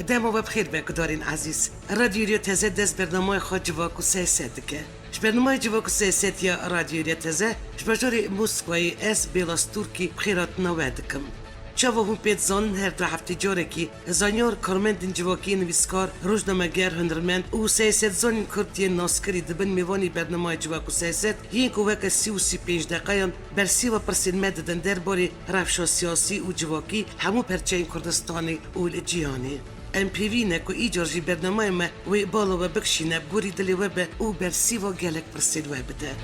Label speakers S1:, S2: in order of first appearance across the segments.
S1: دم و بخیر بگذارین عزیز. رادیو تازه دست برنامه خود جواکو سیاست که. برنامه جواکو سیاست یا رادیو تازه شبجوری موسیقی اس بیلاس ترکی بخیرات نوادکم. چاو هم پیت زن هر دو هفته جوره کی زانیار کارمند جواکی نویسکار روزنامه‌گر هنرمند او سیاست زن کردی ناسکری دبن میوانی برنامه جواکو سیاست یک وقت 35 دقیقه بر 30% مددن درباره رفشا سیاسی و جواکی همو پرچه کردستانی و جیانی. MPV نکو ایجارجی برنامه ما و بالا و بکشینه بوری دلی و به او بر 30% و بده.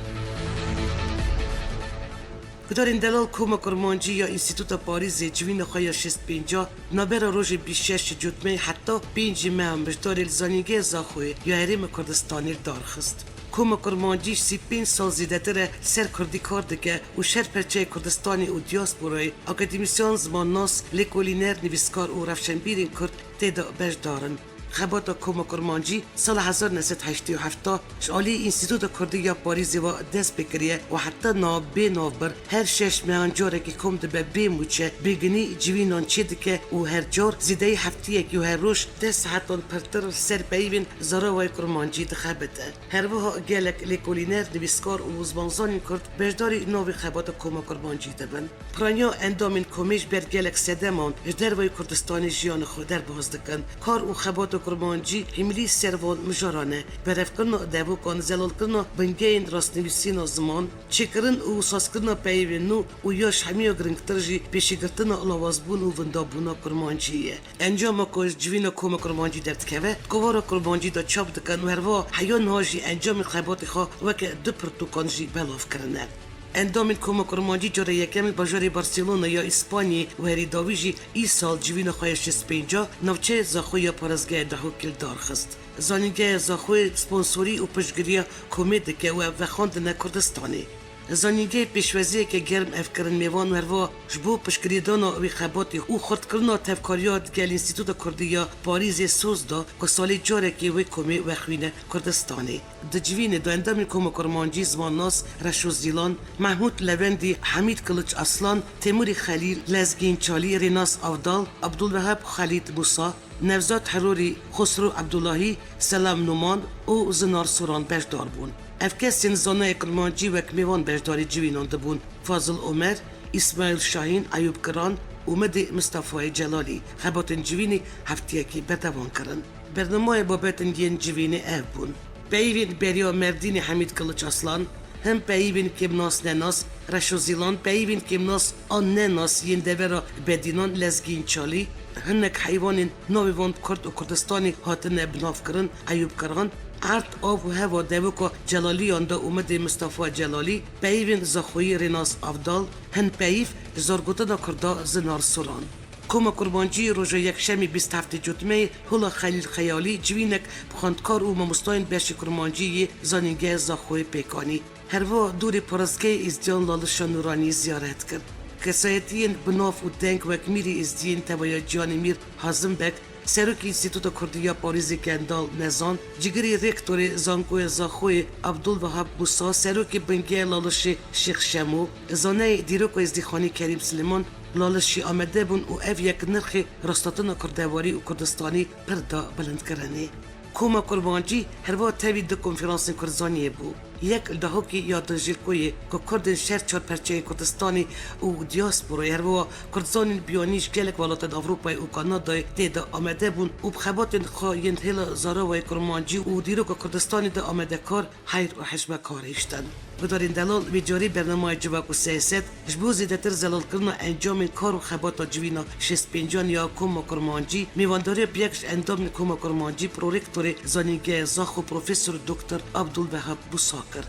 S1: کدارین دلال کوما کرمانجی یا انستیتوت پاریز جوین خواهی 65 نابر روژ 26 جوتمه حتی 5 ماه هم بجدار زانیگه زاخوی یا حریم کردستانی دارخست. کوما کرمانجی 35 سال زیده تر سر کردی کردگه و شهر پرچه کردستانی و دیاسپورای اکادمیسیان زمان ناس لیکولینر نویسکار و رفشنبیرین کرد تیدا بجدارن. خبات کوما کرمانجی سال 1987 شعالی انستیتوت کردی یا پاریزی و دست بکریه و حتی نابه نوبر هر 6 ماه جوره که کم دبه بیموچه بگنی جوینان چید که و هر جور زیده هفته که هر روش 10 ساعتان پرتر سر بیوین زراوای کرمانجی دخبته. هر وها گلک لیکولینر نویسکار و زبانزانی کرد بجداری نوی خبات کوما کرمانجی دبن. پرانیا اندامین کمیش بر گلک سدمان جدروای کردستانی جیان خود در بازدکن. کار و خبات کرمانجی هملی سروان مجرانه برف کرنا دعوا کن زلال کرنا بنگین راست نویسین زمان چکرن و ساز کرنا پیوینو و یاش همیو گرنگترجی پیشی گرتنا لوازبون و وندابونا کرمانجیه. انجام کوش جوینا کوما کرمانجی درد که کوارا کرمانجی دا چاپ دکن و هروا حیان هاجی انجام خیبات خوا وکه دو پرتوکانجی بلاف کرنه. اندامین کوما کرمانجی جوره یکم باجاری بارسلونا یا اسپانی و هری داویجی ای سال جوین خواهی 65 نوچه زاخوی پارازگاه دهو کل دارخست. زانیگه زاخوی سپانسوری و پشگیری کومید که و وخاندن کردستانی. زانیگه پیشوازی که گرم افکرن میوان و هروا جبو پشگیری دانا وی خباتی او خورد کرنا تفکاریات گل انستیتوت کردیا پاریز سوز دا که سالی جاره که وی کومی و خوینه کردستانی. دجوین دو اندامین کوما کرمانجی زمان ناس رشو زیلان، محمود لوندی، حمید کلچ اصلان، تیموری خلیل، لزگین چالی، ریناس افدال، عبدالوهاب خالد موسا، نوزاد حروری، خسرو عبداللهی، سلام نومان و زنار سوران بجدار بون. افکسین زانه کرمانجی و کمیوان بجداری جوینان دبون فاضل عمر، اسماعیل شاهین، ایوب کران و مدی مصطفی جلالی خباتن جوینی هفتیه که بدوان کرن. برنامه بابتن دین جوینی اف بون. پیوین بریا مردین حمید کلچ اصلان هم پیوین کم ناس نناس رشو زیلان پیوین کم ناس آن نناس ین دورا بدینان لزگین چالی هنک حیوان نویوان کرد و کردستانی هاتن بناف کرن ایوب کران ارت آب و هوا دوکا جلالی آنده اومد مصطفی جلالی پیوین زخوی ریناس افدال هن پیف زرگوتنا کرده زنار سوران. کوما کرمانجی روز یکشنبه 27 جوتمه هلا خلیل خیالی جوینک بخاندکار و ماموستاین بش کرمانجی زانیگه زاخوی پیکانی هر وا دور پرسکه ازدیان لالشان نورانی زیارت کرد. کسایتین بناف و دنگ و کمیری ازدین تبایا جانی میر حازم بک سروک انستیتوت کردیا پاریزی کندال نزان جگری رکتور زانگوی زاخوی عبدالوهاب موسا سروک بنگه لالش شیخ شمو زانه دیروک ازدیخانی کریم سلیمان لالشی آمده بون و اف یک نرخ راستاتنا کردواری و کردستانی پردا بلند کرنه. کوما کرمانجی هر وقت تابید دو کنفرانس کردزانیه بو. یک دهوکی یاد جیرکوی که کردن شهر چهار پرچه کردستانی و دیاسپورای هر وقت کردزانی بیانیش گلک ولایت اروپای و کانادای دیده آمده بون و بخبات خواهین هل زاروای کرمانجی و دیرو که کردستانی ده آمده کار حیر و حشمه کارشتن. بدارین دلال ویجاری برنامه جواک و سیاست جبو زیده تر زلال کرنا انجام کار و خبات جوینا 65 یا کوما کرمانجی میوانداری بیکش اندام کوما کرمانجی پروریکتور زانیگه زاخ و پروفسور دکتر عبدالوهاب بوساکر.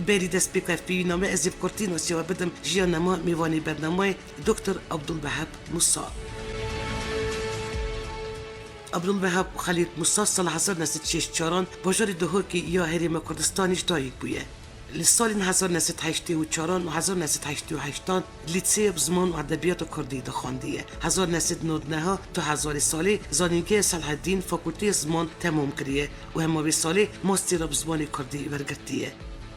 S1: بری دست بکف بینامه ازیب کرتین و سیوا بدم جیانما میوانی برنامه دکتر عبدالوهاب موسا. عبدالوهاب خالد موسا سال 1964 باجار دهوکی یا حریم کردستانیش دایک بویه. لسال 1984 و 1988 لیسه زمان و ادبیات کردی دخواندیه. 1999 تا 2000 سالی زانیگه صلاح الدین فاکولته زمان تمام کریه و همه سالی ماستر زبان کردی ورگرتیه.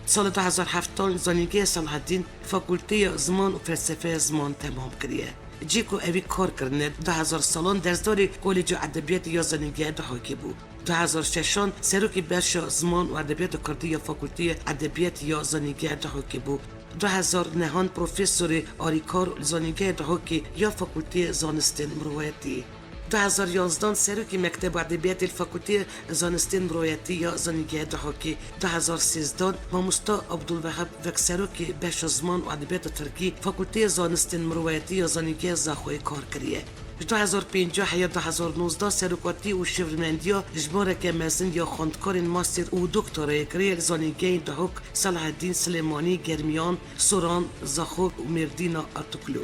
S1: سال 2007 زانیگه صلاح الدین فاکولته زمان و فلسفه زمان تمام کریه. جیکو اوی کار کرنه 2000 سالان درسداری کالج ادبیات یا زنیگه دهاکی بود 2006 سروکی بخش زمان و ادبیات کردی یا فاکولتی ادبیات یا زنیگه دهاکی بود 2009 پروفسور آریکار زانیگه دهاکی یا فاکولتی زانستین مروایتی 2011 سروکی مکتب ادبیات الفاکولتی زانستین مروایتی یا زانیگه دهاکی 2013 ماموستا عبدالوهاب وک سروکی بخش زمان و ادبیات ترکی فاکولتی زانستین مروایتی یا زانیگه زاخوی کار کریه 2050 یا 2019 سرکاتی و شفرمندیا جباره که مزن یا خاندکارین ماستر و دکترای کریل زانیگه دهوک صلاح الدین سلیمانی گرمیان سوران زاخوک و مردینا ارتوکلو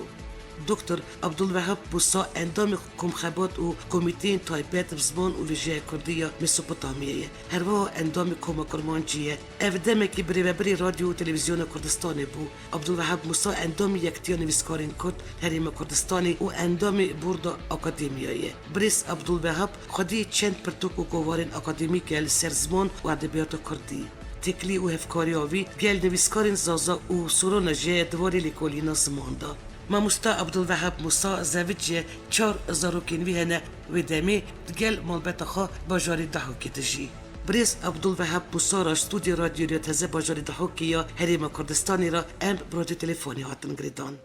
S1: دکتر عبدالوهاب بوسا اندام کمخبات و کمیته تایبت زبان و ویژه کردی یا مسوپوتامیه هر وها اندام کمکرمانجیه افدمه که بری رادیو و تلویزیون کردستانی بو عبدالوهاب موسا اندام یکتیا نویسکارین کرد حریم کردستانی و اندام برد اکادمیایه بریس عبدالوهاب خودی چند پرتوک و گوارین اکادمیک سر زبان و ادبیات کردی تکلی و هفکاری آوی گل نویسکارین زازا و سورون جه دواری لیکولینا زمان دا ماموستا عبدالوهاب موسا زوجه 4 زاروکین ویهنه و دمی گل مالبت خوا باجاری دهوکی تجی بریس عبدالوهاب موسا را استودیو رادیو تزه باجاری دهوکی یا حریم کردستانی را ام برادی تلفنی هاتن گریدان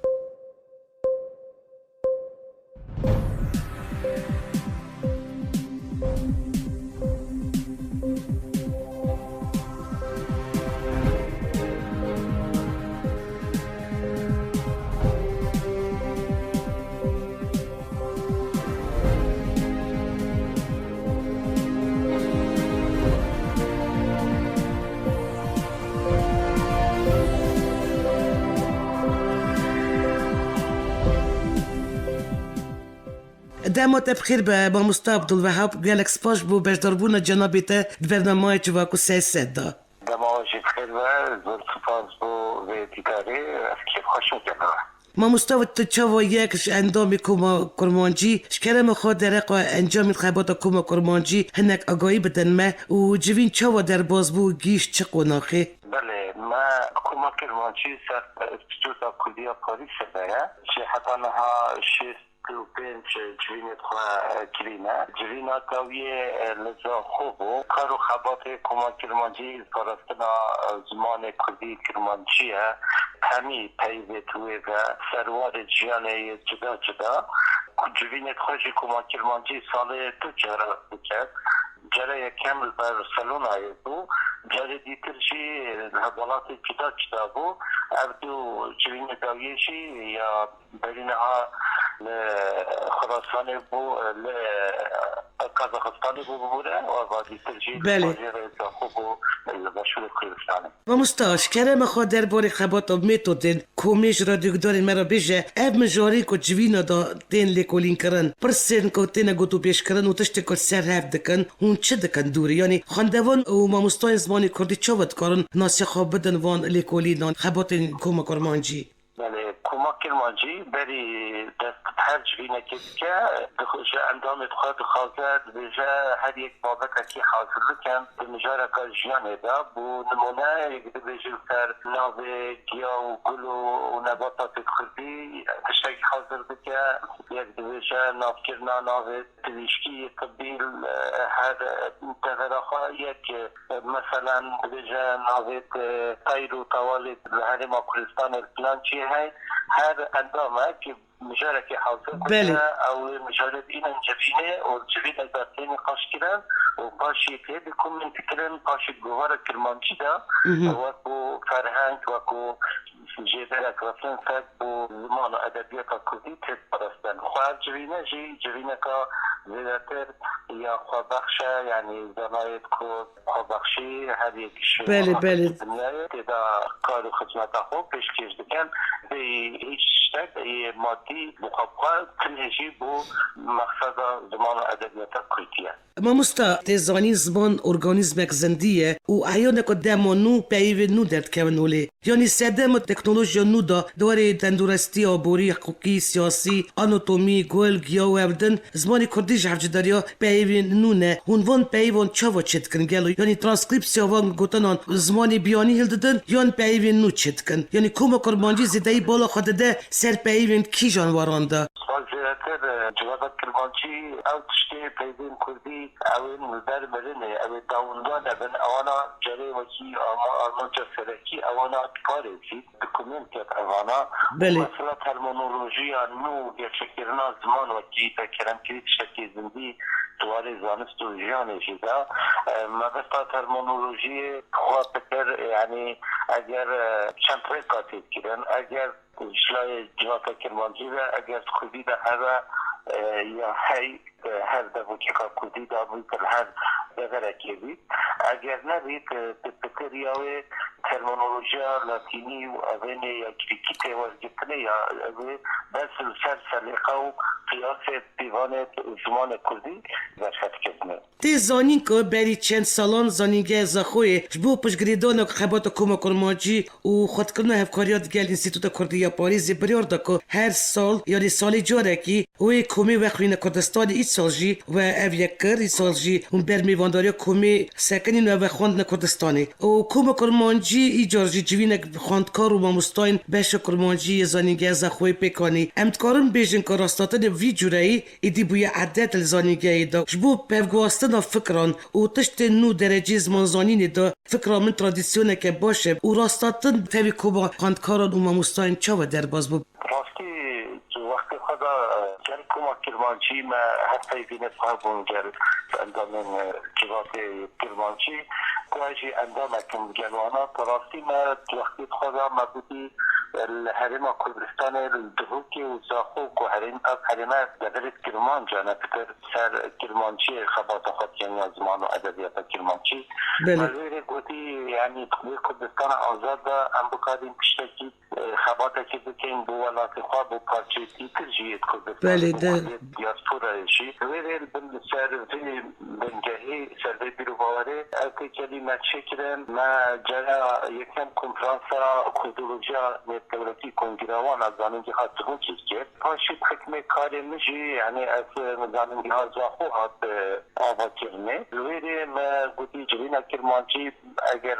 S1: دامت بخیر به ماموستا عبدالوهاب گلک سپاس بو بجداربون جنابی ته برنامه جواکو سیست دا
S2: دماغی بخیر و زور سپاس بو و دیداری افکیب خوشم جنابه
S1: ماموستا و تچاو یکش اندام کوما کرمانجی شکرم خود درق و انجام خبات کوما کرمانجی هنک آگاهی بدن ما و جوین چاو در باز بو گیش چه قناخه
S2: بله ما کوما کرمانجی سر استوتا کلیا پاریس بیا چه حتی نها شست و پنج جوینت خواه گرینه جوینا تاویه لزا خوبو کار و خبات کوما کرمانجی پارستنا زمان کردی کرمانجیه همی پیوه توی و سروار جیانه جدا جدا جوینت خواه کوما کرمانجی سال 2 جرا بکرد جره کامل بر سالون آید بو جره دیتر جی حوالات جدا جدا بو اردو جوین داویشی یا برینها خراسان بو قزاقستان بو بوده و دیتر جی
S1: بله
S2: خوب مشهور کردستانه
S1: و مستاش کرم خود در باری خبات و میتودین کومیش رادیو دارین مرا بیجه اب مجاری که جوینا دا دین لیکولین کرن پرسین که تینا گوتو پیش کرن و تشتی که سر هف دکن هون چه دکن دوری یعنی خاندوان و ماموستای زمانی کردی چاوت کارن ناسی خواب بدن وان لیکولینان خبات کوما کرمانجی
S2: بله کوما کرمانجی بری دست هر جوینه که دخوش اندام خود خوازد بجا هر یک بابت که حاضر لکن بمجاره که جیانه دا بو نمونه یک دو بجل سر ناو گیا و گل و نباتات کردی تشتاک حاضر بکه یک دو بجا ناو کرنا ناو پزشکی تبدیل هر تغیراخواه یک مثلا بجا ناو تایر و توالد حریم کردستان الپلان چیه های هر اندامه که مجرد که حاضر کنه او مجرد این جبینه و جبینه ذاتین قاش کرن و قاشی که بکن کرن قاشی گوهر کرمانجی دا وکو فرهنگ وکو جبرک رسن سک و زمان و ادبیات کردی تید پرستن خواه جبینه جبینه که زیادتر یا خواه بخشه یعنی زنایت که خواه بخشی هر یکیش
S1: بله
S2: تیدا کار و خدمت خوب پیشکش دکن به هیچ شتک به مادی مقابقه تنهجی بو مقصد زمان و ادبیات کردیه
S1: ماموستا تزانی زمان ارگانیزمک زندیه و احیانا که دمانو پیوه نو درد کونوله یعنی سدم تکنولوژیا نو دا دواره تندرستی آبوری حقوقی سیاسی آناتومی گل گیا و ابدن زمانی کردی جهفجداریا پیوه نو نه هنوان پیوان چاوا چید کن گلو یعنی ترانسکریپسیا وان گوتنان زمانی بیانی هل ددن یان پیوه نو چید کن یعنی کوما کرمانجی زیدهی بالا خواده ده سرپیوین کی جانواران دا
S2: وزارتر جواب کرمانچی او تشتی پیدین کردی او در برنه او داوندان ابن اوانا جره وکی آمان جسرکی اوانا کارسی دکومنتیت اوانا
S1: بله.
S2: مثلا ترمونولوژی نو یا شکرنا زمان وکی تکرم کلی تشکی زندی دواره زانست و جیانه جدا مبستا ترمونولوژی خواه بکر یعنی اگر چند پرکاتید کرن اگر جلای جواب کرمانچی و اگر خودی ده هر یا هر دفعه که کودی دا بود هر دفعه که بید اگر نبید بکریاوی ترمونولوژی لاتینی و اوین یا کلیکیت ورگتنه یا بس سر سلیقه و قیاس دیوان زمان کردی برشت کردنه
S1: تی زانین که بری چند سالان زانینگه زخوی جبو پشگریدان خبات کوما کرمانچی و خودکرنا هفکاریات گل انستیتوت کردی یا پاریزی بریار دا که هر سال یعنی سالی جاره کی وی کومی وقوین کردستان ای سال جی و او یکر ای سال جی اون برمیوانداری کومی سکنین و خواندن کردستانی و کوما کرمانچی ای جارجی جوین خواندکار و ماموستاین بش کرمانچی زانینگه زخوی پیکانی امتکارن بیشن که راستاتن وی جورایی ایدی بوی عدد زانینگه دا جبو پفگواستن فکران و تشت نو درجه زمان زانین دا فکران من ترادیسیونه که باشه و راستاتن فوی کوما خواندکاران و ماموستاین چا و در باز بود
S2: راستی وقتی خدا جل کوما کرمانچی ما حتی بین صاحبون جل اندام جواب کرمانچی کواجی اندام کم جلوانا راستی ما وقتی خدا ما بودی الحرم کردستان الدهوکی و زاخوک و حرم دولت کرمان جانا پتر سر کرمانچی خبات خود یعنی زمان و ادبیات کرمانچی ملویر گوتی یعنی کردستان آزاد ام بکادیم پشتکی خباته که بکن بو ولات خواه بو پارچه تیتر جیت کردستان دیاسپورا شی ویرل بن سر وی بنجهی سر وی بیرو باوره اوکی کلی مچه کرن ما جرا یکم کنفرانسا کردولوژیا دولتی کنگراوان از زانینگی ها تون چیز کرد پاشید حکم کار مجی یعنی از زانینگی ها زاخو ها آوا کرنه ویره ما گوتی جوینا کرمانچی اگر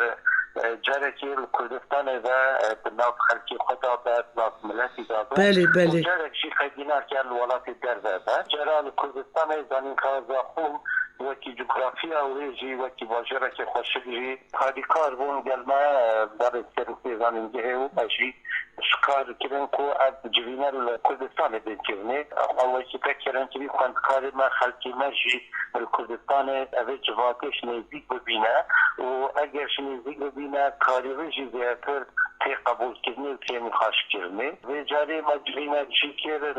S2: جارکی کردستان و بناف خلکی خدا به بناف ملتی داده
S1: بله
S2: جارکی خیدینا که الولات درده جرال کردستان زانینگی زاخو وکی جغرافیا و ریجی وکی واجره که خوشگی هادی کار بون گلما در سرسی زانینگی و باشی شکار کردن کو از جوینال کردستان بینچونه اول که تکرن که خواند کار ما خلکی ماجی کردستان اوه جواتش نزدیک ببینه و اگرش نزدیک ببینه کاری ریجی زیادتر تی قبول کردنه و تی میخواش کردنه و جاری ما جوینا چی کرد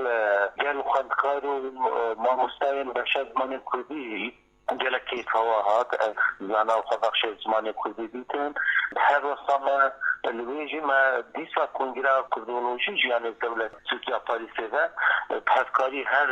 S2: گل خواند کار و ما مستعین بشد من کردی جلکی تواهات زنا خبخش زمان کردی بیتن هر رسام الویجی ما دیسا کنگرا کردولوژی جیان دولت ترکیه پاریسه و پسکاری هر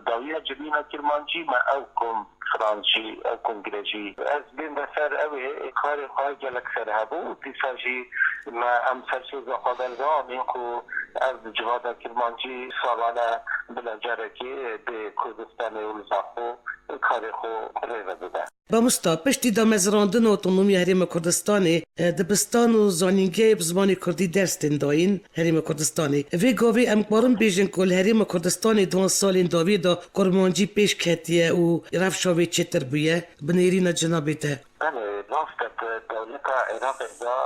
S2: داویه جبینا کرمانچی ما او کم فرانسی او کنگرجی از بین بسر اوه کار خواه جلک سر هبو دیسا جی ما ام سرسوز خودلگاه اینکو از جواد کرمانچی سالانه بلنجارکی به کردستان اولزاخو کار خو ریوه بده
S1: با مستا پشتی دا مزراندن اوتونومی حریم کردستانی دبستان و زانینگه بزمان کردی درستین داین حریم کردستانی وی گاوی امکبارم بیجن کل حریم کردستانی 2 سالین داوی دا کرمانچی پیش کتیه و رفشاوی چتر بویه بنیرین جنابیته
S2: بله راستت دولت عراق دا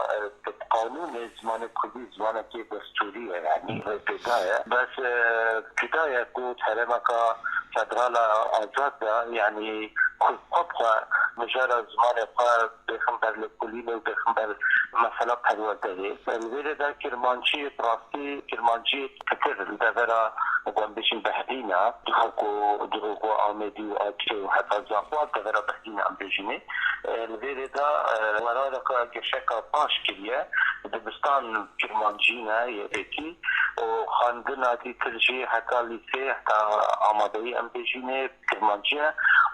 S2: قانون زمان کردی زمان که دستوریه یعنی بدایه بس بدایه بود حریم که فدرال آزاد دا یعنی طبق مجرى زمان قار بخنبر لكلين وبخنبر مثلا پرورده الویره در کرمانچی راستی کرمانچی کتر دورا بشین بهدینا دروغ و آمدی و آکشه و حتی زاقوات دورا بهدینا هم بشینه الویره دا وراره که گشکا پاش کریه دبستان کرمانچی نه یکی و خاندنا دی ترجی حتی لیسه حتی آمادهی هم بشینه کرمانچی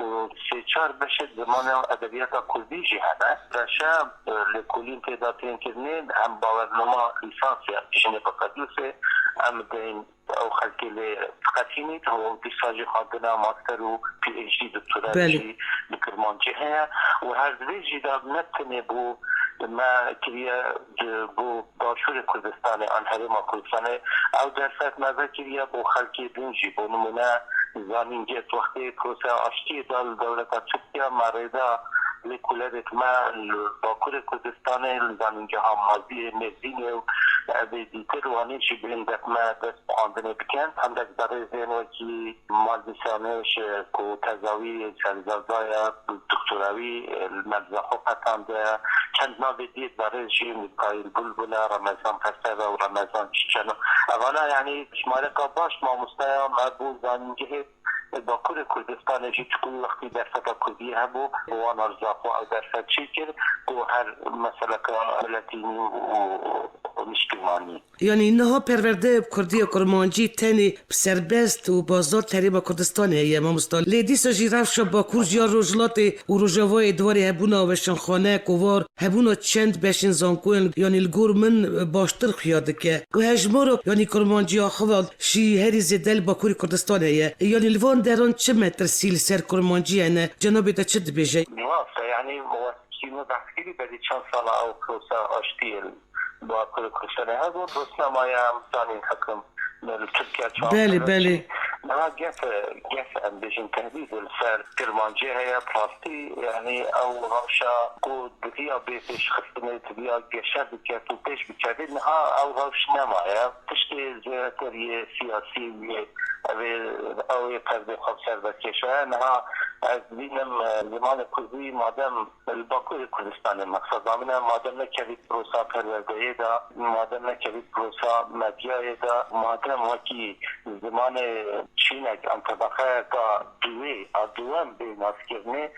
S2: و 3-4 بشه زمان ادبیات کردی جهانه رشا لکولین تعدادین کردن هم باورنما لیسانسی هم بشینه بقدوسه هم دین او خلقی لفقاتینی و دیساجی خواندنا ماستر و پی ایچ دی دکتورا جی بکرمانچی هیا و هر دوی جی دا نتنه بو ما کریه بو باشور کردستان آن هرما کردستان او درصد ما کریه بو خلکی دونجی بو نمونه زانینگیت وقتی پروسه آشتی دولت ترکیه مریده لکولت ما باکور کردستان زانینگه ها مازی مزینه و به دیتر وانی چی بلندت ما دست خواندنه بکن هم دک برای زینوکی مالبیسانش که تزاوی سرزازای دکتوراوی الملزخو قطانده چند نابه دید برای جی میکایل بلبل رمضان پسر و رمضان چیچنو اولا یعنی شماره که باش ما مستایا مربوط زانینگه باکور کردستان جی چکل وقتی درفت کردی هبو وان ارزاقو او درفت چی کرد و هر مسئله که ملتینی و مشکلمانی
S1: یعنی اینها پرورده کردی و کرمانجی تنی سربست و بازار تریبا کردستان هیه ما مستال لیدیسا جی رفشا باکور جیا روژلات و روژاوای دواری هبونا و شنخانه کووار هبونا چند بشین زانکوین یعنی الگور من باشتر خیاده که و هجمارو یعنی کرمانجی آخوال شی هری زدل باکوری کردستان هیه یعنی الوان دران چه متر سیل سر کرمانجی هنه جنابی دا چه دبیجه؟
S2: یعنی موسیقی بحثی بدی چند سال او پروسه آشتی با کردستان ها بود روسنامه همسانی حکم ترکیه
S1: بله
S2: ما جف ام بيجن تهديد السر كرمانجي هي بلاستي يعني او غوشا قود بيا بيش خصني تبيا جشاد بكاتو بيش بكاتو نها او غوش نما تشتي زياتري سياسي او يقرب خبسر بكيشا نها از بینم زمان کردی مادم الباکوی کردستان مقصد آمینه مادم نکوید پروسا پروردهی دا مادم نکوید پروسا مدیای دا مادم وکی زمان چینک انطبقه کا دوام به ناسکرنه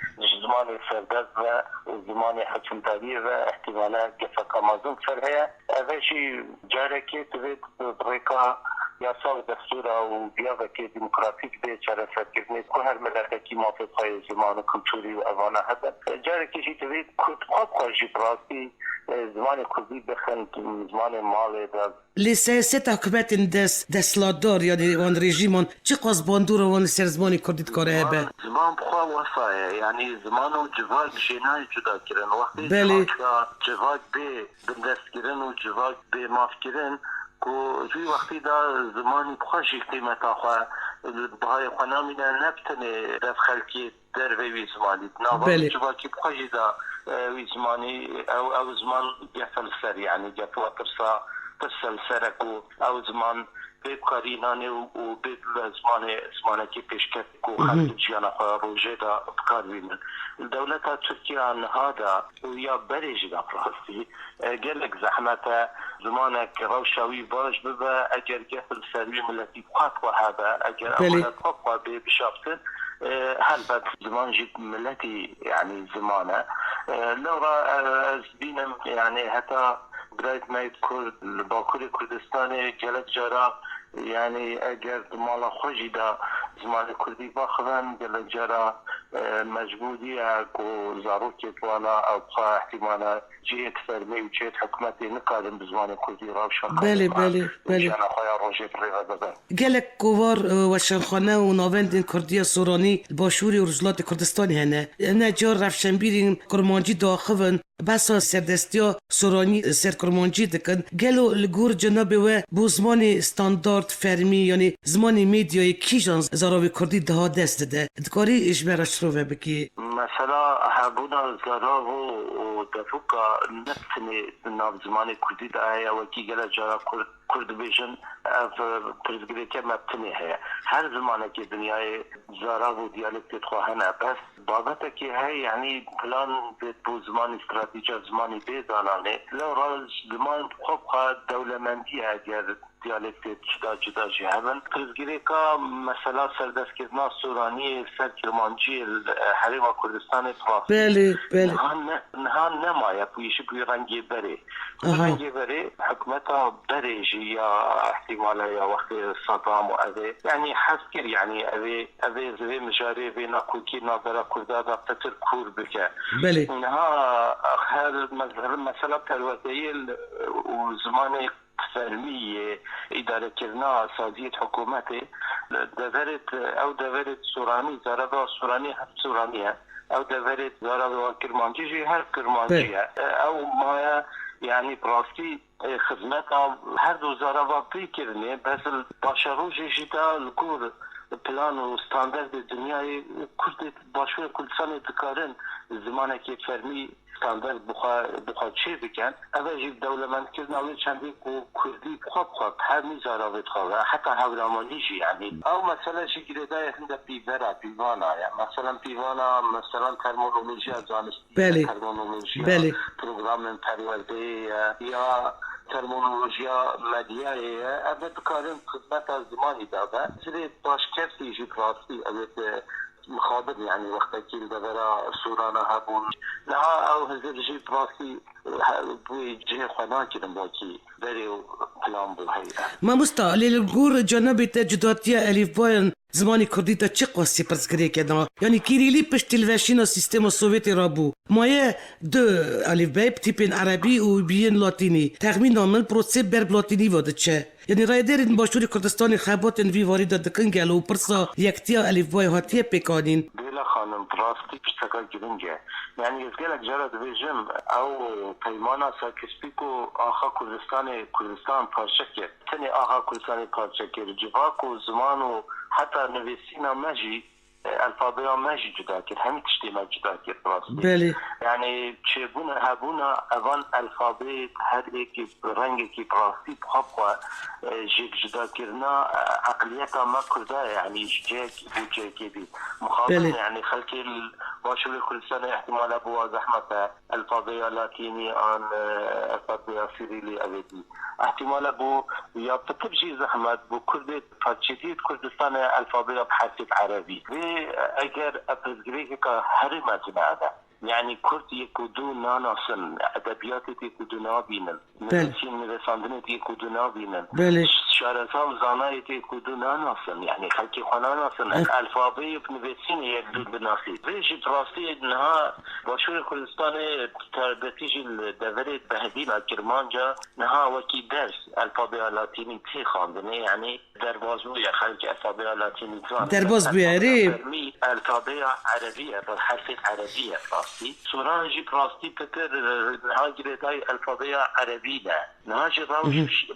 S2: زمان سردست و زمان حکمداری و احتمالا گفکا مازون سرهیه اوشی جاره که توید بریکا یاسال دستور و بیاوکی دموکراتیک به چاره سرکرنه که هر ملکه که موافق های زمان کلتوری و اوانه هدن جاره کشی توید کد خواب خواهشی براستی زمان کردی بخند زمان مال داد
S1: لسیاست حکومت دستلادار یعنی وان رژیمان چه قصباندور وان سرزمانی کردید کاره به
S2: زمان بخواه وفایه یعنی زمان و جواک جنای جدا کرن وقتی
S1: بله
S2: جواک به بندست کرن و جواک به ماف کرن که جوی وقتی دا زمانی بخواشی قیمت آخواه بهای خنامینه نبتنه دست خلکی در وی زمانی ناوان جواکی بخواشی دا وی زمانی او زمان گفل سر یعنی گفل ترسل سرکو او زمان بکاری نانه و زمان که پیشکت کو خلق جیانا خواه روژه دا بکار بینن دولت ترکیه آنها دا و یا بریج دا پراستی گلک زحمت زمانك روشاوي باش ببا اگر قفل سروي ملتي بقات وهذا اگر اولاد قطوة بشافتن هل بعد زمان جيت ملتي يعني زمانه لو بينم يعني حتى برایت ماید کرد باکوری کردستان جلت جارا یعنی اگر مالا خوشی دا زمان کردی باخوان جلت جارا مجبوری که زاروکت وانا او بخواه احتمالا جیت فرمی و جیت حکومتی نکادم بزمان کردی روشن
S1: بله
S2: جانا خواه روژه پریغا دادن
S1: گلک کوار و شنخانه و ناوندین کردی سورانی باشوری و رجلات کردستانی هنه نه جار رفشنبیرین کرمانجی داخون بسا سردستیا سورانی سر کرمانجی دکن گلو لگور جنابه و بو زمان استاندارد فرمی یعنی زمان میدیای کیجان زاراوی کردی ده دست ده دکاری اجبرش رو بکی
S2: مثلا هبونا زراو و دفوکا نفسنی ناو زمان کردی ده آیا وکی گل جارا کرد بیشن پرزگری که مبتنی ہے هر زمانه که دنیای زراو و دیالکت خواهنه بس بابتا که ہے یعنی پلان بو زمان استراتیجی زمانی بیدانانه لو راز زمان خوب خواهد دولمندی اگر دیالکت جدا جهبن پرزگری که مثلا سردست کردنا سورانی سر کرمانجی حریم کردستان تواف
S1: بله
S2: نهان نمایه پویشی پوی رنگی بره رنگی بره حکمتا بره یا احتمالا یا وقت صدام و اوه یعنی حسکر یعنی اوه زوی مجاری و ناکوکی نادره کرده دا پتر کور بکه
S1: بله
S2: اینها هر مثلا پروردهی و زمان فرمی اداره کردن سازیت حکومت دورت او دورت سورانی زربا سورانی هفت سورانیه او دورت زارا کرمانجی جی هر کرمانجیه او ما يعني براسي خدمات هر دو زارا واقعي كرني بس الباشروجي جدا الكور بلان و ستاندرد دنیای کرد باشور کردستان دکارن زمانی که فرمی ستاندرد بخواد چه بکن اول جیب دولمند کردن اولی چندی کردی خواب هر میزاراوید خواه حتی هورامانی جی یعنی او مثلا شکل دای هنده پیوانا يعني مثلا پیوانا مثلا ترمونولوژی زانستی ترمونولوژی پروگرام پرورده یا ترمونولوژیا مدیایه اوه دکارن خدمت از زمانی داده زیر باشکفتی جی پراستی اوه مخابر يعني وقت كيل دبرا سورانا هابون لها او هزر جي براسي بوي جي خوانا كدن باكي بريو بلان بالهيئة
S1: ما مستعلي الجور جنبي تجداتيا أليف باين زمانی کردی تا چه قصی پرسکری کردن یعنی کیریلی پشت الوشین سیستم سوویتی رابو مایه دو الف بای تیپین عربی و بیین لاتینی تخمین نامل پروسه برب لاتینی واده چه یعنی رای دارید باشوری کردستان خبات انوی وارد دکن گلو و پرسا یکتیا الف بای هاتیه پیکانین
S2: بلا خانم پراستی پشتکا گرنگه يعني يزقلك جرد بيجم او پیمانا ساكسبيكو آخا كردستان پارشكر تاني آخا كردستان پارشكر جواكو زمانو حتى نويسينا ماجي الفابيا ماجي جدا كر همي تشتيما جدا كر براسي
S1: بله
S2: يعني تشيبونا هابونا اوان الفابي هر ايكي رنگي براسي بخبوا جيك جدا كرنا عقليتا ما كردا يعني جيك وجيكي بي مخاطر يعني خلكي باشوي كل سنة احتمال ابو زحمة الفابيا لاتيني عن الفابيا سيريلي ابدي احتمال ابو يا بتبجي زحمة بو كردت فجديد كردستان الفابيا بحرف عربي اگر ابزگریک که هر مجمع ده يعني كرد يكودو ناناسن ادبيات يكودو نابينن نرساندن يكودو نابينن شارزا زانای يكودو ناناسن يعني خلقي خناناسن الفابي بنويسين يكدو بناسي ريجي براسي انها باشور كردستان تربتيجي الدورة بهدينا كرمانجا نها وكي درس الفابي اللاتيني تي خاندنه يعني دربازو يا خلقي الفابي اللاتيني
S1: درباز بياري
S2: الفابي عربية بالحرف عربية سوران جي براستي بكر نهاجي رتاي الفابيا عربية نهاجي روش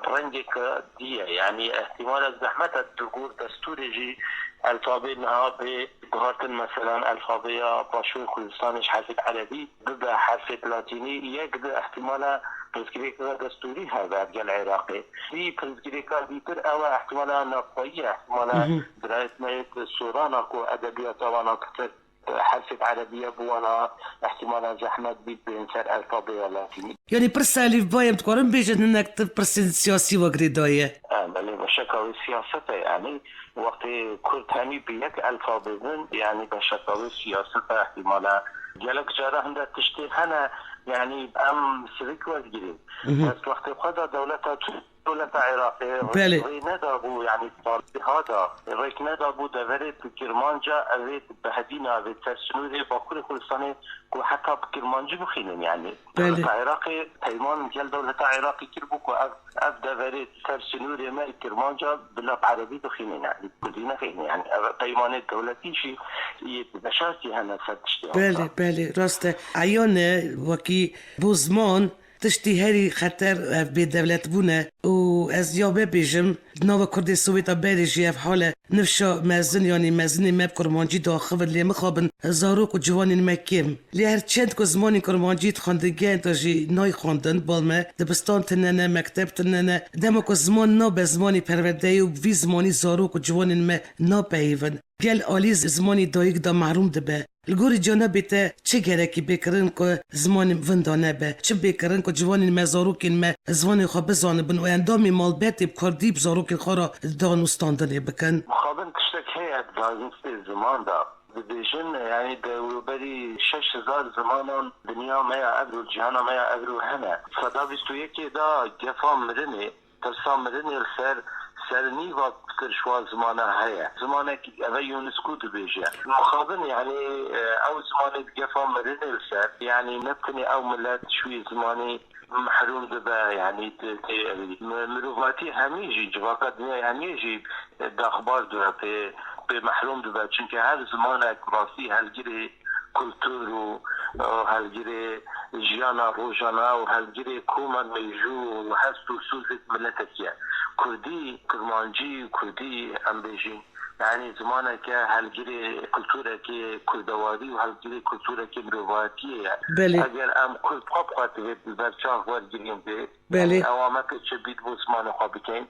S2: برنجك دي يعني احتمال الزحمة الدقور دستوري جي الفابي نها بقهارتن مثلا الفابيا باشور كردستانش حرف عربي بدا حرف لاتيني يقدر احتمال برزگریکا دستوری هذا الجل العراقي دي برزگریکا ديتر او احتمال نقوية احتمال درایت ميت سورانا كو ادبيات وانا كتر حرف عربية بوانا احتمالا زحمت بيت بينسر الفابيا لاتيني
S1: يعني برسا ألف بايم تقارن بيجن انك تبرسن سياسي وقريداية
S2: بله بشكل سياسته يعني وقت كرد همي بيك الفابيزن يعني بشكل سياسته احتمالا جالك جاره هنده تشتير هنا يعني ام سريك وزجرين بس وقت خدا دولة عراقية ري ندابو يعني هذا ريك ندابو دورت كرمانجا أريد بهدينا أريد ترسنوري باكل كل سنة وحتى بكرمانجا بخينن يعني دولة عراقي تيمان جل دولة عراقي كربوكو أف دورت ترسنوري ما كرمانجا بلا عربي بخينن يعني بدينا خينن يعني تيمان الدولة شيء بشاسي هنا ستشتي
S1: بله راسته عيانه وكي بوزمان تشتي هاري خطر بدولت بونه و از یابه بیجم نو کرد سویتا بیرجی اف حاله نفشا مزن یعنی مزنی مب کرمانجی داخل لی مخابن زاروک و جوانین مکیم لی هر چند که زمانی کرمانجی خواندگی تاجی نای خواندن بالمه دبستان تننه مکتب تننه دمو که زمان نا به زمانی پرورده و وی زمانی زاروک و جوانین ما نا پیون گل آلیز زمانی دایک دا محروم دبه الگوری جانبی تا چه گرکی بکرن که زمان وندانه به چه بکرن که جوانین مزاروکین ما زمان خواه بزانه بن و اندامی مال بیتی بکردی بزاروکین خورا دانوستاندنه بکن
S2: مخابن کشتک هیت دازنستی زمان دا بديجن يعني دوربري 6000 زمانان دنيا ما يعبروا الجهان ما يعبروا هنا فدا بيستو يكي دا جفام مرني ترسام مرني الخير سرني وقت شوا زمانه هيا زمانك أبي يونسكو دبيجة مخابن يعني أو زمانك جفام مرني الخير يعني نبتني أو ملات شوي زماني محروم دبا يعني مروفاتي هميجي جواكا دنيا هميجي دا أخبار دبا بمحروم دبا چونك هر زمانك راسي هالجري کلتور و هلگیر جیانا روزانه و هلگیر کومن میجو و هست و سوزت ملتکیه کردی کرمانجی و کردی هم بیجین یعنی زمانه که هلگیر کلتوره که کردواری و هلگیر کلتوره که مرواتیه
S1: بله.
S2: اگر ام کل خواب خواهد برچاه ورگیریم به
S1: بله.
S2: اوامت چه بید و زمان خواب بکن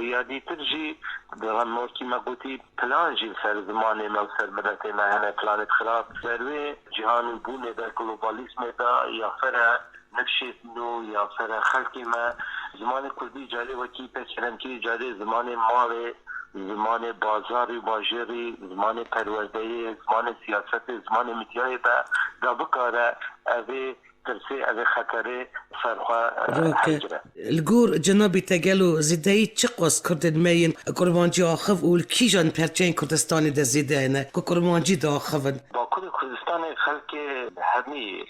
S2: یادی ترجی درم موکی مگوتی پلان جی سر زمان موسر مدت مهنه پلانت خراب سروی جهان بونه در گلوبالیسم دا یا فره نفشت نو یا فره خلقی ما زمان کردی جاری وکی پچرم کی جاری زمان ماوه زمان بازاری باجری زمان پرورده زمان سیاست زمان متیای دا بکاره اوی ترسی اوی خطره سرخوا حجره
S1: الگور جنابی تگلو زیدهی چه قوز کردن مین کرمانجی آخف و الکیجان پرچین کردستانی ده زیده اینه که کرمانجی ده آخفن
S2: با کردستان خلق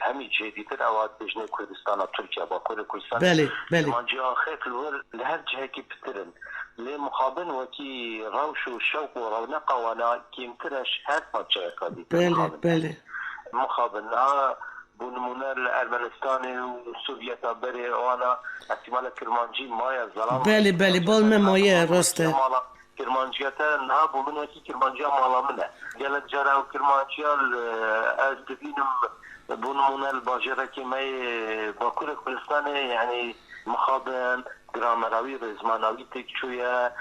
S2: همی جدیدتر اواد بجنه کردستان ترکیه با کردستان
S1: بله
S2: کرمانجی آخف لهر جهه که پترن لمقابل وكي روش وشوق ورونق وانا كيمترش هاد ما تشاكدي
S1: بله
S2: مقابلها بنمونا الارمنستاني والسوفيت بري وانا احتمال كرمانجي مايا زلام
S1: بله بالما مايا راسته
S2: كرمانجيتا نها بمن وكي كرمانجيا مالا منه قالت جرا وكرمانجيا از دبينم بنمونا الباجرة كمي باكور كردستاني يعني مخابن گرامراوی رزماناوی تکچویا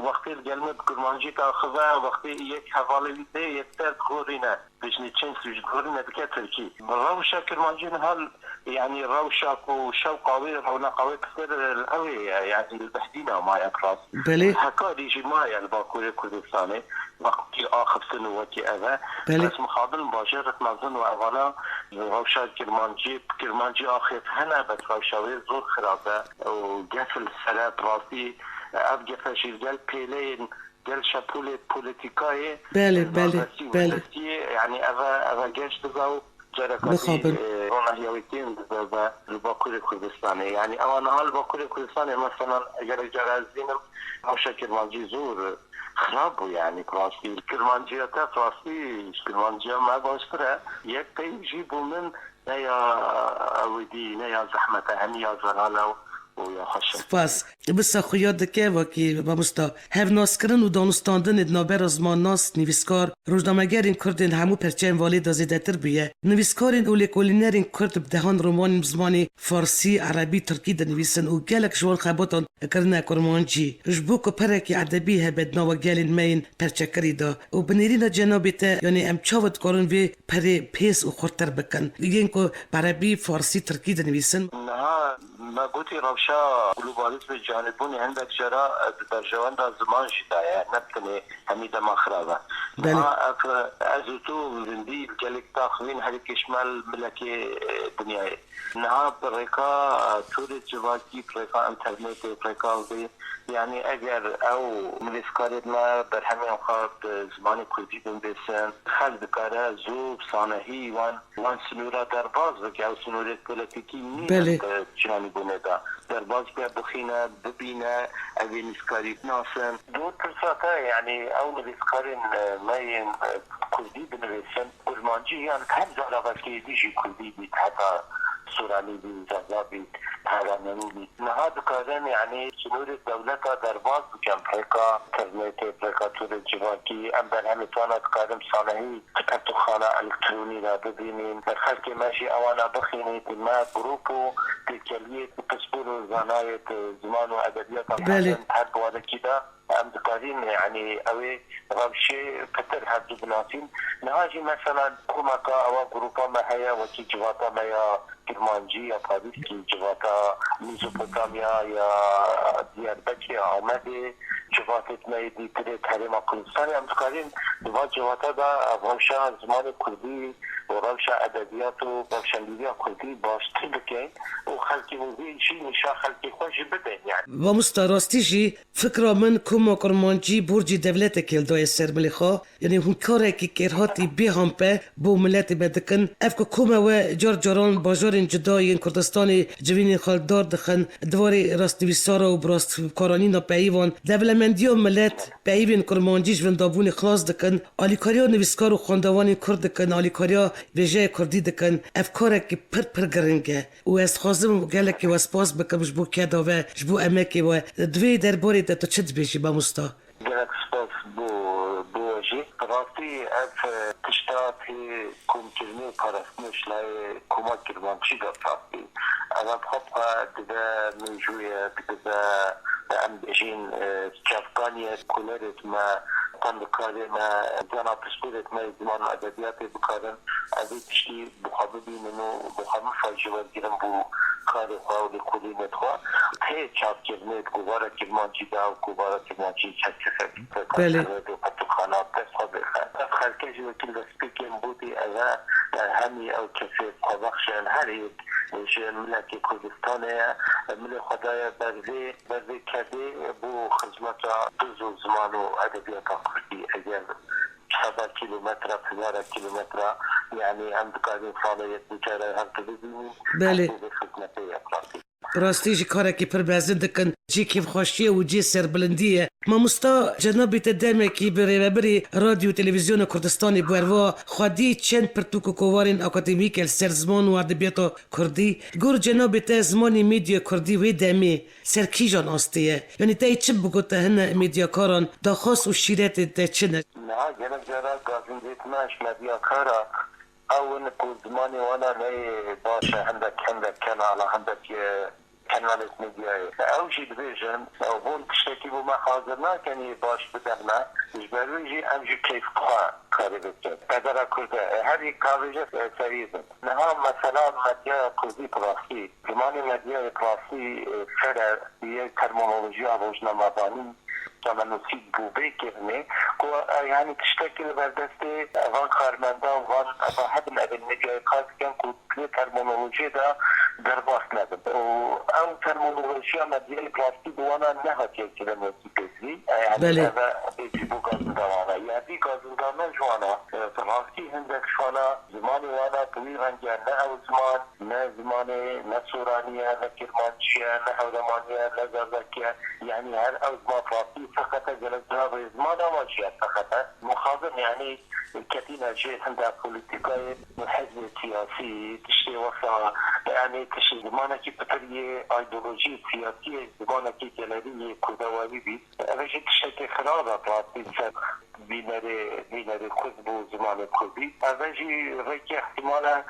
S2: وقتی الگلمه کرمانجی که خدا وقتی یک حواله ویده یک ترد غورینه بجنی چند سوش غورینه بکه ترکی روشا کرمانجی حال يعني روشاك وشوقاوي رونقاوي كثير القوي يعني البهدينا ما يقراص
S1: بلي
S2: هكاري جماعة الباكوري كردستاني وقتي آخر سنة وكي أذا بس مقابل مباشرة مازن وأغلا روشا كرمانجي آخر هنا بس روشاوي زور خرابة وقفل السلام راسي أبقى شيرجال بيلين قال شابولي بوليتيكاي
S1: بله
S2: يعني أذا جيش تزاو
S1: مخابن
S2: رونهيويتين بالباكوري كردستاني يعني أنا هالباكوري كردستاني مثلا أجر الزينم روشا كرمانجي زور خرابو يعني كراسي كرمانجية كراسي كرمانجية ما باشترى يك يجيبوا من نيا أودي نيا زحمة هنيا زرالو
S1: سپاس بسا خویاد که وکی بامستا هفناس کرن و دانستاندن ادنابر از ما ناس نویسکار روزنامه‌گرین کردین همو پرچین والی دازیده تر بیه نویسکارین اولی کولینرین کرد بدهان رومان بزمانی فارسی عربی ترکی دنویسن و گلک جوان خباتان کرنه کرمانجی جبو که پرکی عدبی هبدنا و گلین مین پرچکری دا و بنیرین جنابی تا یعنی ام چاوت کارن وی پری پیس و خورتر بکن دیگین که عربی فارسی ترکی دنویسن
S2: ما قلتي روشا جلوباليزم الجانبوني عندك جراء برجوان دا زمان جدايا نبتني حميدة ما خرابة أزوتو بندي الجالك تاخذين هذيك شمال ملكي دنياي نها بريكا توري جواكي بريكا انترنت بريكا يعني اگر او ملسكارت ما برهمي اوقات زماني كردي بنبسن خلد كارا زوب صانهي وان سنورا درباز بك او سنورة بوليتيكي مين جانبونه دا درباز بيا بخينا ببينا اوي نسكاري ناسن دو ترساتا يعني او ملسكارين ماين كردي بنبسن كرمانجي يعني كم زارغة كي ديجي كردي بيت حتى سوراني بي زغابي هراناني بي نهاد كارن يعني سنور الدولة درباز بكم بريكا كرنيت بريكا تور الجواكي ام برهم توانت قادم صانعي كتبتو خانة الكتروني لا ببينين الخلق ماشي اوانا بخيني ما جروبو تلكالية تسبور زناية زمان وادبيات
S1: بله
S2: حد وانا كده ام دكارين يعني اوي غبشي كتر هاد بناسين نهاجي مثلا كوماكا او جروبا ما هيا وكي جواتا ما يا كرمانجي يا باريسكي جواتا ميزوبوتاميا يا دياربكر يا عمدي جواتا ميدي تري تحريم كردستان ام دكارين دوا جواتا دا غوشا زمان كردي و روش ادبیات و روشنگری کردی باشتر بکن و خلقی موزی چی نشا خلقی خوش بدن یعنی
S1: و مستراستی جی فکر من کم کرمانجی برجی دولت کلدای سرملی خو یعنی هم کاری که کرهاتی به هم په بو ملت بدکن افکو کم و جار جاران باجار جدای کردستان جوین خالدار دخن دواری راستوی سارا و براست کارانینا پیوان دولمندی و ملت پیوین کرمانجیش وندابون خلاص دکن آلیکاریا نویسکار و خواندوانی کرد دکن آلیکاریا ویژه کردی دکن افکار که پر گرنگه و از خازم گله که واسپاس بکم جبو کدا و جبو امکی و دوی درباره تا چه بیشی با مستا
S2: گلک سپاس بوجی راستی اف تشتاتی کم کلمه پرستنش لای کمک کرمانچی دا فرقی اما بخواب دیده منجویه دیده ام بجین چفقانی کلرت ما تنبکاری ما جانا پسپورت ما زمان ادبیات بکارن از این تشتی بخواب بیننو بخواب فاجوه گیرم بو کار خواه و کلینت خواه تی چاپ کرنید گوارا کرمانچی دا و گوارا کرمانچی چکسه
S1: بله
S2: و پتوخانه دست خواه بخواه خلکه وکیل دسپیکیم بودی اغا همی او کسی خوابخشن هر یک ملک کردستانه ملک خدای برده کرده بو خدمت دوز و زمان و ادبیات کردی اگر 7 کیلومتر 1000 کیلومتر یعنی هم دکانی فعالیت بیچاره هم تبدیلی
S1: بله
S2: به خدمت اطلاقی
S1: راستی جی کاره که پر بازن دکن جی کیف خوشیه و جی سربلندیه ما مستا جنابی تدمه کی بری رادیو تلویزیون کردستانی بوروا خودی چند پرتوکو کوارین اکادمیک سر زمان و ادبیات کردی گور جنابی ته زمانی میدیا کردی و دمی سر کی جان آستیه یعنی تای چه بگوته هنه میدیا کاران دا خاص و شیرت ته چنه
S2: نه جناب جرا گازم دیتناش میدیا کارا او نکو زمانی وانا نی باشه هندک کن على هندک كانالات ميديا او شي ديفيجن او بون تشتكي بما حاضرنا كان باش بدنا جبروجي امجي كيف خوا كاريبت قدر كرده هذه كاريجة سريزن نها مثلا مديا كردي كلاسي زمان مديا كلاسي فرع هي ترمينولوژي ابوجنا مباني كما نسيب بوبي كرني يعني تشتكي بردست وان كارمندا وان واحد من الميديا خاص كان كل ترمينولوژي دا درباس ندم او ترمينولوژي مديا كلاسي وانا نهات كده موسيقى يعني هذا يجيبوا قازندوانا يعني قازندوانا جوانا فراسي هندك شوانا زماني وانا طويل هنجا نا او زمان نا زماني نا سورانيا نا كرمانشيا نا هولمانيا نا زازاكيا يعني هر او زمان فراسي فقط جلسها بزمانا ماشية فقط مخاضر يعني الكثير شيء عندها بوليتيكاي والحزب السياسي تشتي وقتها يعني تشتي زمانك بطريقة ايديولوجية سياسية زمانك جلالية كردواني بي رجل تشتي خرابة براسي بيناري خذبو زمان كردي رجل رجل احتمالا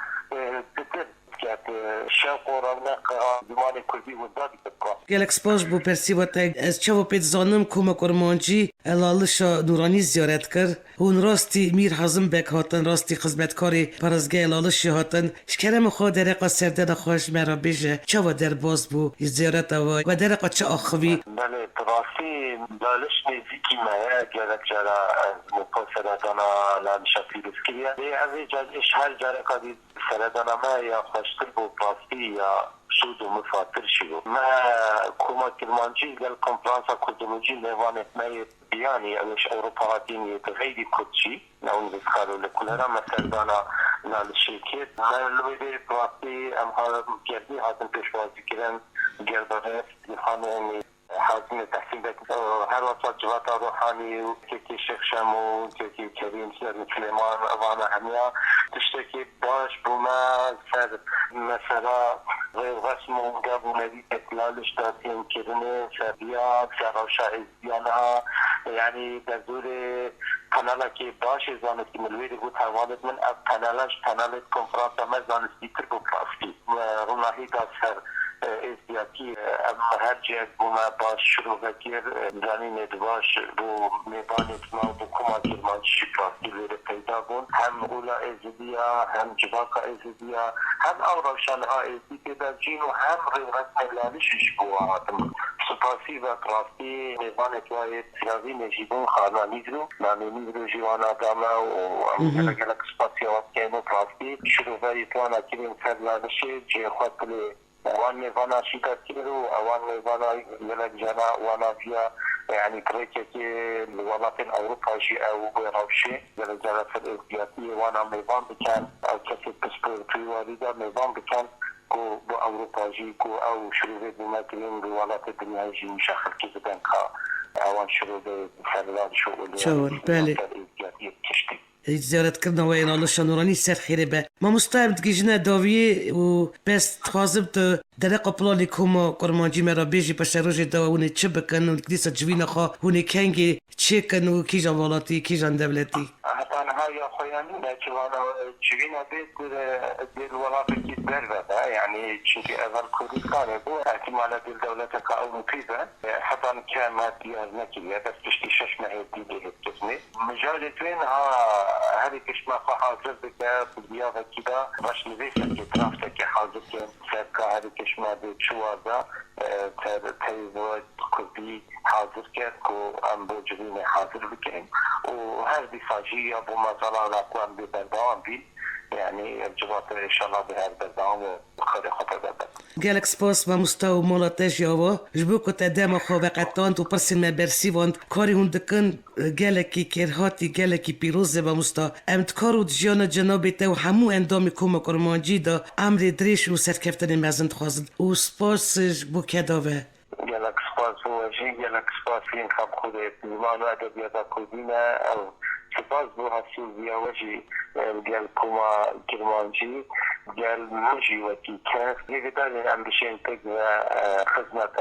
S2: تتر كانت شوق ورونق زمان كردي والدادي بقى
S1: گلک سپاس بو پرسی و تگ از چاو پیت زانم کوما کرمانجی الالشا نورانی زیارت کر هون راستی میر حازم بک هاتن راستی خدمتکاری پرزگاه الالشی هاتن شکرم خود درقا سردن خوش مرا بیجه چاو در باز بو زیارت و درقا چه آخوی
S2: بله راستی دالش نزیکی مایه گلک جرا مپاسردانا لانشا پیروسکریه به جایش هر جرا کادی سردانا ما یا خوشتر بو راستی یا شود و مفاتر شو ما كوما كرمانجي قال كونفرنسا كردولوجي ليوانت ماي بياني اوش اوروبا هاتيني تغيري كوتشي ناون بسخارو لكلها مثل دانا للشركات ما لويدي براسي ام هذا مكيردي هاتن بيشوازي كرن قردانيس يخانوني حازم تحسين بك هر وقت جواتا روحاني وكيكي شيخ شامو وكيكي كريم سير سليمان وانا هميا تشتكي باش بوما سر مثلا غير رسم وقابو مدينة لالش داتين كرني سربيا سراوشا ازيانها يعني دزوري قنالا كي باش زانستی ملوی رو توالد من از قنالش کنفرانس ما زانستی تر بو پاستی روناهی دا سر ازدیاتی هر جهت بو ما باش شروع بکر زانی ندواش بو میبانت ما بو کما کرمانچی پاستی لیره پیدا بون هم اولا ازدیا هم جواکا ازدیا هم او روشن ها ازدی پیدا جین و هم رویت ملالشش بو آدم سپاسی و پراستی میوان توی سیاوی نجیبون خانانی رو نامی رو جوانا دامه و امکان گلک سپاسی آب که و پراستی شروع وری توانا کلیم سرلانشه جه خود کلی وان میوانا شیدت کلو وان میوانا گلک جانا وانا بیا يعني تركيا الولايات الأوروبية أو روشة لجرة الإفريقية وأنا نظام بكان أو كسب بسبور في والدة نظام بكان كو بأوروبا جي كو أو شروع بمثلين الولايات الدنيا جي مشاخل كذا بنكا أو شروع بفعلان
S1: شون بالي
S2: تشتي
S1: زیارت کردن و این الله شنورانی سر خیره به ما مستعد گیجنه داویه و بس خوازم تو در قبلالی کما کرمانجی مرا بیجی پشت روژ دا اونه چه بکن و دیسا جوین خوا اونه کنگی چه کن و کی جان والاتی کی جان دولتی
S2: أنا يا خوياني نجوانا جينا بيت دير الولايات كيف بربة يعني شنكي أول كردستان بو احتمال دير دولتك أو مفيدة حتى كان ما ديار نكية بس تشتي شش مهدي دي التسمي مجالتين هذه كش ما حاضر بك بالديار كده باش نبيسك ترافتك حاضر كان سابقا هذه كش ما دي شواردا تيزوج كردي حاضر كان كو أم بوجرين حاضر بكين وهذه فاجية بما زال الأقوام ببردوان بي يعني ارتباط إن شاء الله بهذا البردوان وخير خطر بردوان
S1: گلک سپاس و مستو مولاتش یاوا جبو کت ادم خو وقتان تو پرسین ما برسی وند کاری هند کن گلکی کرهاتی گلکی پیروز و مستا امتکارو جیان جناب تو همو اندام کوم کرمانجی دا امر دریش و سرکفتن مزند خواست و سپاسش بو کداوه
S2: گلک سپاس وجی گلک سپاس این خب خود ایمان و ادبیات کردینه او سپاس بو حسیل بیا وجی گل کوما کرمانجی گل موجی وکی کف یه داری هم بشین تک و خدمت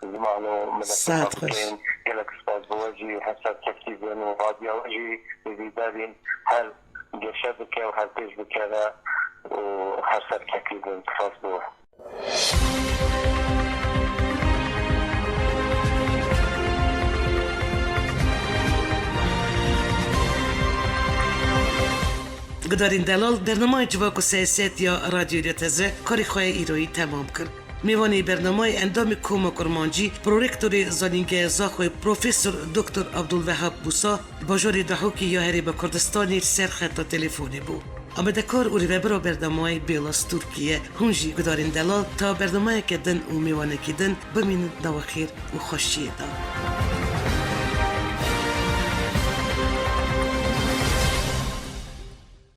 S2: زمان و ملکت بکن گلک سپاس بو وجی حسد کفتی بین و غادیا وجی یه دارین هر گشه بکه و هر پیش بکه و حسد کفتی بین سپاس بو
S1: گدارین دلال برنامه جواک و سیاست یا رادیو تزه کاری خواه ایروی تمام کرد. میوانی برنامه اندام کوم کرمانجی پروریکتور زانینگه زاخوی پروفسور دکتر عبدالوهاب بوسا باجوری دهوکی یا هری به کردستانی سرخط تلفونی بود. آمده کار اوری وبرو برنامه بیلاس ترکیه هنجی گدارین دلال تا برنامه کدن و میوانه کدن بمین نواخیر و خوشیه دار.